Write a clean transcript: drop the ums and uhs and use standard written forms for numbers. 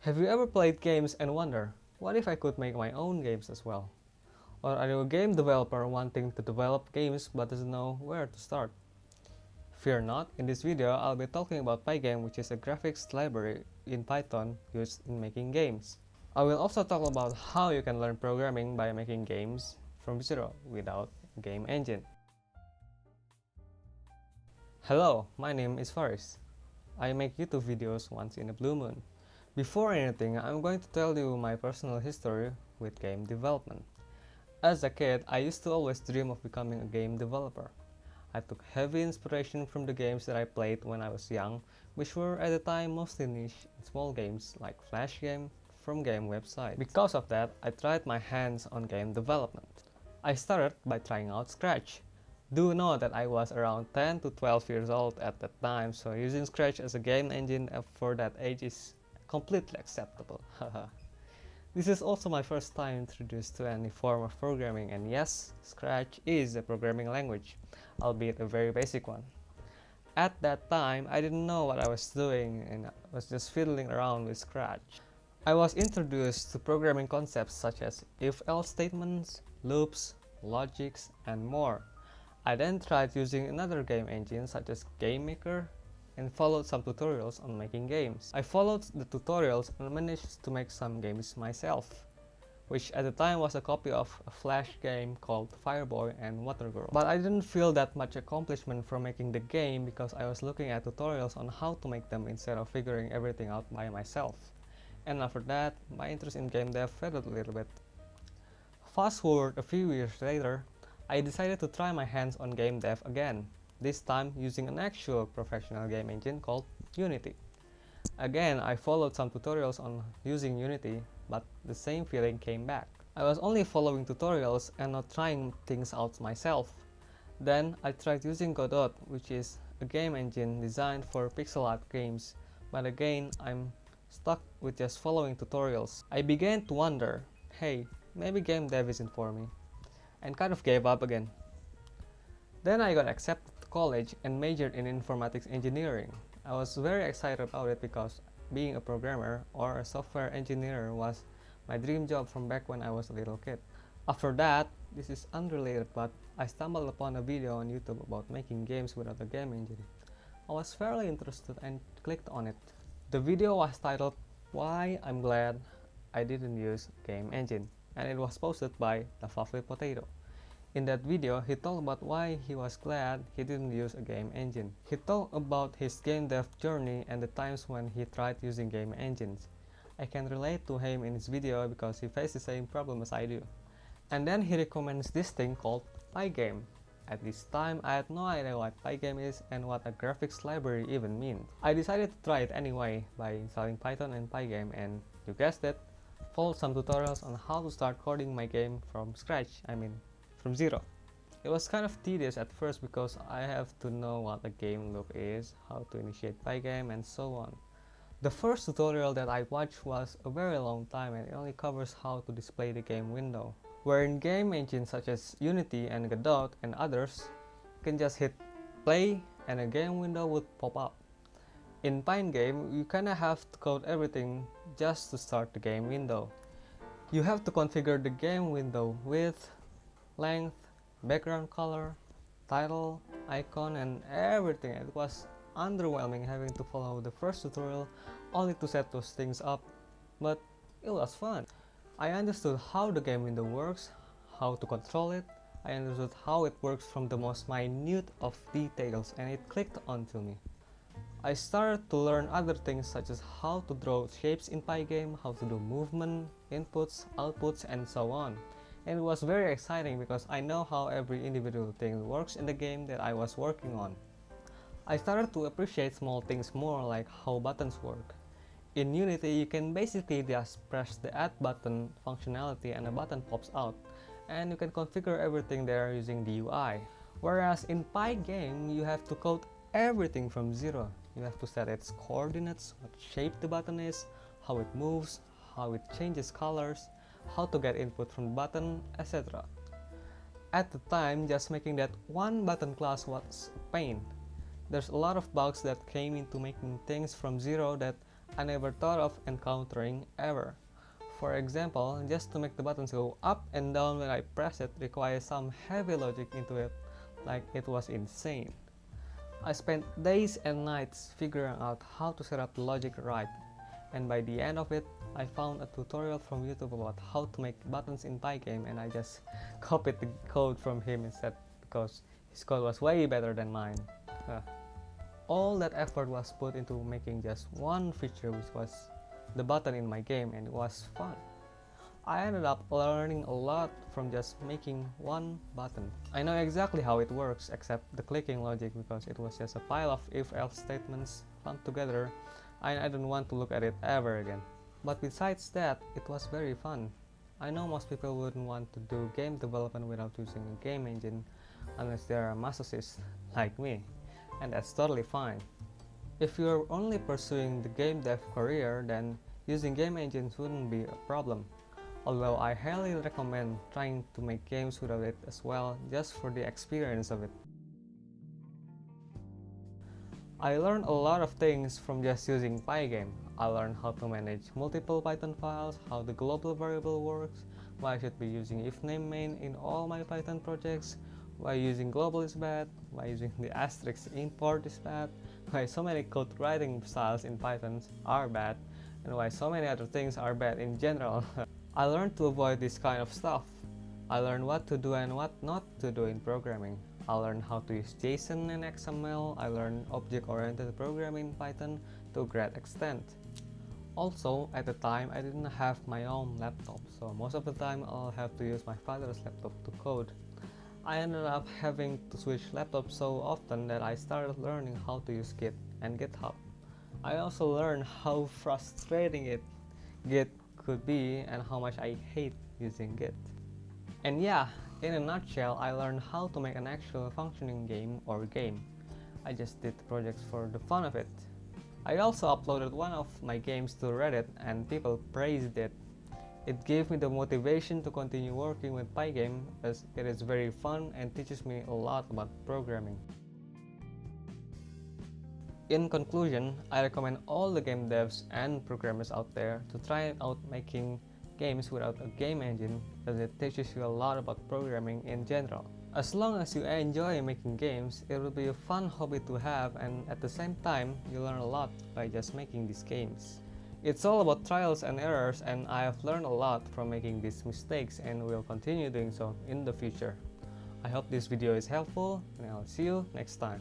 Have you ever played games and wonder, what if I could make my own games as well? Or are you a game developer wanting to develop games but doesn't know where to start? Fear not, in this video I'll be talking about Pygame, which is a graphics library in Python used in making games. I will also talk about how you can learn programming by making games from zero without a game engine. Hello, my name is Faris. I make YouTube videos once in a blue moon. Before anything, I'm going to tell you my personal history with game development. As a kid, I used to always dream of becoming a game developer. I took heavy inspiration from the games that I played when I was young, which were at the time mostly niche and small games like Flash game from game website. Because of that, I tried my hands on game development. I started by trying out Scratch. Do know that I was around 10 to 12 years old at that time, so using Scratch as a game engine for that age is completely acceptable. This is also my first time introduced to any form of programming, and yes, Scratch is a programming language, albeit a very basic one. At that time, I didn't know what I was doing and I was just fiddling around with Scratch. I was introduced to programming concepts such as if-else statements, loops, logics, and more. I then tried using another game engine such as GameMaker and followed some tutorials on making games. I followed the tutorials and managed to make some games myself, which at the time was a copy of a Flash game called Fireboy and Water Girl. But I didn't feel that much accomplishment from making the game because I was looking at tutorials on how to make them instead of figuring everything out by myself. And after that, my interest in game dev faded a little bit. Fast forward a few years later, I decided to try my hands on game dev again, this time using an actual professional game engine called Unity. Again, I followed some tutorials on using Unity, but the same feeling came back. I was only following tutorials and not trying things out myself. Then I tried using Godot, which is a game engine designed for pixel art games, but again I'm stuck with just following tutorials. I began to wonder, hey, maybe game dev isn't for me, and kind of gave up again. Then I got accepted to college and majored in informatics engineering. I was very excited about it because being a programmer or a software engineer was my dream job from back when I was a little kid. After that, this is unrelated, but I stumbled upon a video on YouTube about making games without a game engine. I was fairly interested and clicked on it. The video was titled, "Why I'm Glad I Didn't Use a Game Engine," and it was posted by The Lovely Potato. In that video, he talked about why he was glad he didn't use a game engine. He talked about his game dev journey and the times when he tried using game engines. I can relate to him in his video because he faced the same problem as I do. And then he recommends this thing called Pygame. At this time, I had no idea what Pygame is and what a graphics library even means. I decided to try it anyway by installing Python and Pygame, and you guessed it, followed some tutorials on how to start coding my game from scratch, from zero. It was kind of tedious at first because I have to know what a game loop is, how to initiate Pygame, and so on. The first tutorial that I watched was a very long time and it only covers how to display the game window. Where in game engines such as Unity and Godot and others, you can just hit play and a game window would pop up. In Pygame, you kinda have to code everything just to start the game window. You have to configure the game window width, length, background color, title, icon, and everything. It was underwhelming having to follow the first tutorial only to set those things up, but it was fun. I understood how the game window works, how to control it, I understood how it works from the most minute of details, and it clicked onto me. I started to learn other things such as how to draw shapes in Pygame, how to do movement, inputs, outputs, and so on. And it was very exciting because I know how every individual thing works in the game that I was working on. I started to appreciate small things more, like how buttons work. In Unity, you can basically just press the add button functionality and a button pops out, and you can configure everything there using the UI. Whereas in Pygame, you have to code everything from zero. You have to set its coordinates, what shape the button is, how it moves, how it changes colors, how to get input from the button, etc. At the time, just making that one button class was a pain. There's a lot of bugs that came into making things from zero that I never thought of encountering ever. For example, just to make the buttons go up and down when I press it requires some heavy logic into it, like it was insane. I spent days and nights figuring out how to set up the logic right, and by the end of it, I found a tutorial from YouTube about how to make buttons in Pygame, and I just copied the code from him instead because his code was way better than mine. All that effort was put into making just one feature, which was the button in my game, and it was fun. I ended up learning a lot from just making one button. I know exactly how it works except the clicking logic because it was just a pile of if-else statements lumped together and I don't want to look at it ever again. But besides that, it was very fun. I know most people wouldn't want to do game development without using a game engine unless they are a masochist like me, and that's totally fine. If you're only pursuing the game dev career, then using game engines wouldn't be a problem. Although I highly recommend trying to make games without it as well, just for the experience of it. I learned a lot of things from just using Pygame. I learned how to manage multiple Python files, how the global variable works, why I should be using ifname main in all my Python projects, why using global is bad, why using the asterisk import is bad, why so many code writing styles in Python are bad, and why so many other things are bad in general. I learned to avoid this kind of stuff. I learned what to do and what not to do in programming. I learned how to use JSON and XML. I learned object-oriented programming in Python to a great extent. Also, at the time, I didn't have my own laptop, so most of the time I'll have to use my father's laptop to code. I ended up having to switch laptops so often that I started learning how to use Git and GitHub. I also learned how frustrating Git could be and how much I hate using Git. And yeah, in a nutshell, I learned how to make an actual functioning game or game. I just did the projects for the fun of it. I also uploaded one of my games to Reddit and people praised it. It gave me the motivation to continue working with Pygame as it is very fun and teaches me a lot about programming. In conclusion, I recommend all the game devs and programmers out there to try out making games without a game engine as it teaches you a lot about programming in general. As long as you enjoy making games, it will be a fun hobby to have, and at the same time, you learn a lot by just making these games. It's all about trials and errors, and I have learned a lot from making these mistakes and will continue doing so in the future. I hope this video is helpful, and I'll see you next time.